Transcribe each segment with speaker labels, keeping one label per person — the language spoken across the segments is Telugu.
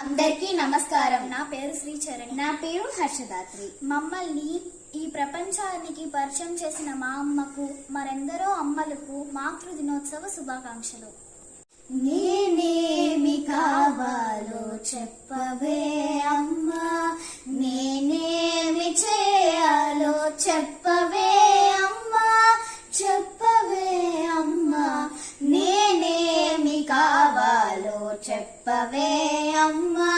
Speaker 1: అందరికీ నమస్కారం.
Speaker 2: నా పేరు శ్రీచరణి.
Speaker 1: నా పేరు హర్షదాత్రి.
Speaker 2: మమ్మల్ని ఈ ప్రపంచానికి పరిచయం చేసిన మా అమ్మకు మరెందరో అమ్మలకు మాతృ దినోత్సవ శుభాకాంక్షలు.
Speaker 1: నేనేమి కావాలో చెప్పవే అమ్మా, నేనేమి చేయాలో చెప్పవే అమ్మా, చెప్పవే అమ్మా. నేనేమి కావాలో చెప్పవే అమ్మా,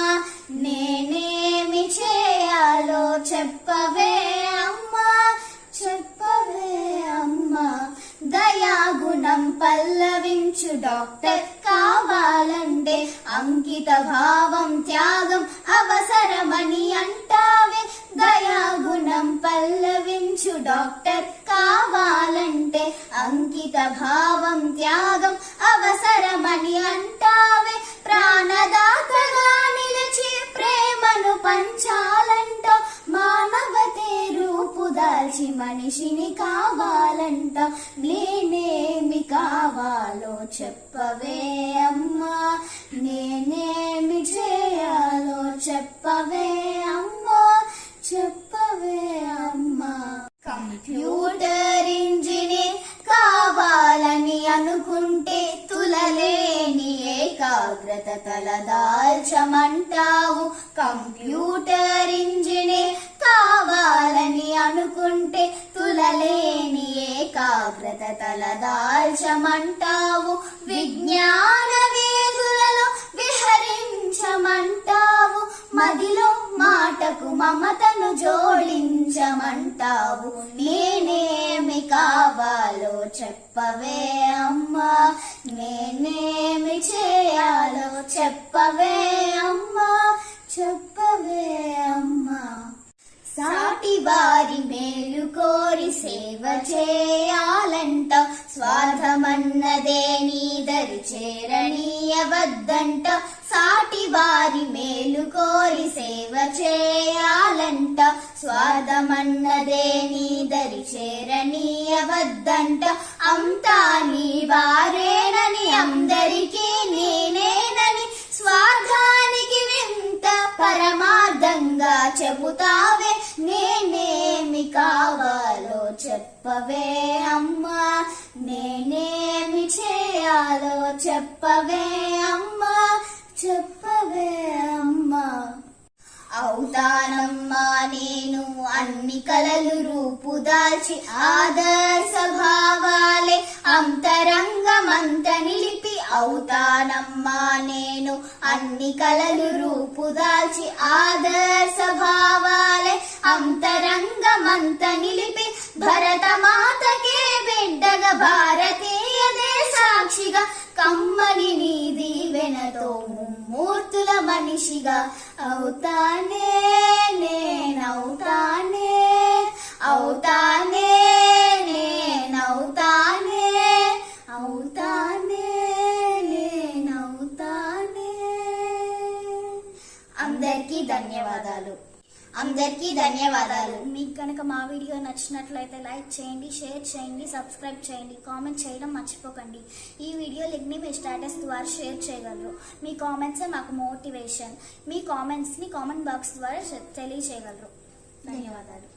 Speaker 1: నేనేమి చేయాలో చెప్పవే అమ్మా, చెప్పవే అమ్మా. దయాగుణం పల్లవించు డాక్టర్ కావాలంటే అంకిత భావం త్యాగం అవసరమని అంటావే. దయాగుణం పల్లవించు డాక్టర్ కావాలంటే అంకిత భావం త్యాగం అవసరమని అంటావే. ప్రాణదాతగా నిలిచి ప్రేమను పంచాలంట, మానవతే రూపు దాల్చి మనిషిని కావాలంట. నేనేమి కావాలో చెప్పవే అమ్మా, నేనేమి చేయాలో చెప్పవే అమ్మా, చెప్పవే అమ్మా. కంప్యూటర్ ఇంజనీర్ కావాలని అనుకుంటే తులలేని ఏకాగ్రత తలదాల్చమంటావు. కంప్యూటర్ ఇంజనీర్ కావాలని అనుకుంటే తులలేని ఏకాగ్రత తలదాల్చమంటావు. విజ్ఞాన వేదులలో విహరించమంటావు, మదిలో మాటకు మమతను జోడించమంటావు. నేనేమి కావాలో చెప్పవే అమ్మా, నేనేమి చేయాలో చెప్పవే అమ్మా, చెప్పవే అమ్మా. సాటి వారి మేలు కోరి సేవ చేయాలంట, స్వార్థమన్నదే నీదరి చేరనీయవద్దంట. సాటి వారి మేలు కోరి సేవ చేయాలంట, స్వార్థమన్నదే నీదరి చేరనీయవద్దంట. అంతా నీ వారేనని అందరికీ నేనేనని స్వార్థానికి వింత పరమార్థంగా చెబుతావే. నేనేమి కావాలో చెప్పవే అమ్మా, నేనేమి చేయాలో చెప్పవే అమ్మా, చెప్పవే అమ్మా. అవుతానమ్మా నేను అన్ని కలలు రూపుదాల్చి, ఆదర్శ భావాలే అంతరంగమంత నిలిపి. అవుతానమ్మా నేను అన్ని కలలు రూపుదాల్చి, ఆదర్శ భావాలే అంతరంగమంత నిలిపి. భరత మాతకే బిడ్డగా భారతీయ దేశాక్షిగా, కమ్మని నీ దీవెనతో ముమ్మూర్తుల మనిషిగా అవుతానే నేనవుతానే, అవుతానే నేనవుతానే, అవుతానే నేనవుతానే. అందరికీ ధన్యవాదాలు. అందరికీ ధన్యవాదాలు.
Speaker 2: మీకు కనుక మా వీడియో నచ్చినట్లయితే లైక్ చేయండి, షేర్ చేయండి, సబ్స్క్రైబ్ చేయండి, కామెంట్ చేయడం మర్చిపోకండి. ఈ వీడియో లింక్ని మీ స్టేటస్ ద్వారా షేర్ చేయగలరు. మీ కామెంట్సే మాకు మోటివేషన్. మీ కామెంట్స్ని కామెంట్ బాక్స్ ద్వారా తెలియచేయగలరు. ధన్యవాదాలు.